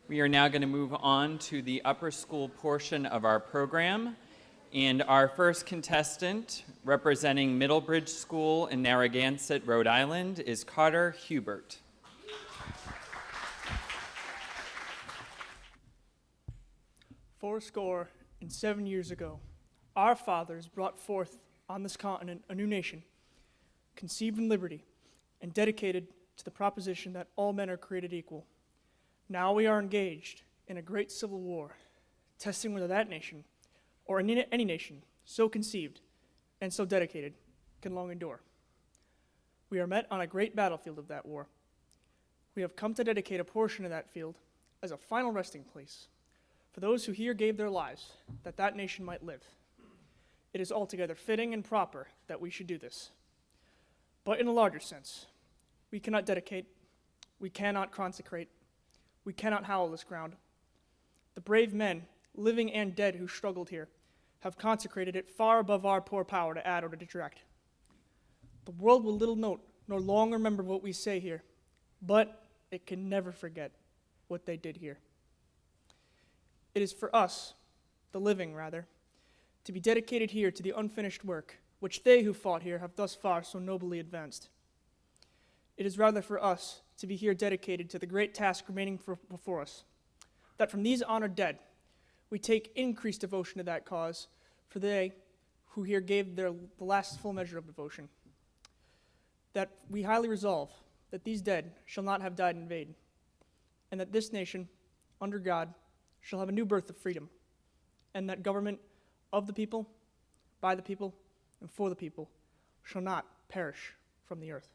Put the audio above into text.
We are now going to move on to the upper school portion of our program. And our first contestant, representing Middlebridge School in Narragansett, Rhode Island, is Carter Hubert. Fourscore and 7 years ago, our fathers brought forth on this continent a new nation, conceived in liberty and dedicated to the proposition that all men are created equal. Now we are engaged in a great civil war, testing whether that nation, or any nation so conceived and so dedicated, can long endure. We are met on a great battlefield of that war. We have come to dedicate a portion of that field as a final resting place for those who here gave their lives that that nation might live. It is altogether fitting and proper that we should do this. But in a larger sense, we cannot dedicate, we cannot consecrate, we cannot hallow this ground. The brave men, living and dead, who struggled here, have consecrated it far above our poor power to add or to detract. The world will little note nor long remember what we say here, but it can never forget what they did here. It is for us, the living rather, to be dedicated here to the unfinished work which they who fought here have thus far so nobly advanced. It is rather for us to be here dedicated to the great task remaining before us, that from these honored dead we take increased devotion to that cause, for they who here gave the last full measure of devotion, that we highly resolve that these dead shall not have died in vain, and that this nation, under God, shall have a new birth of freedom, and that government of the people, by the people, and for the people shall not perish from the earth.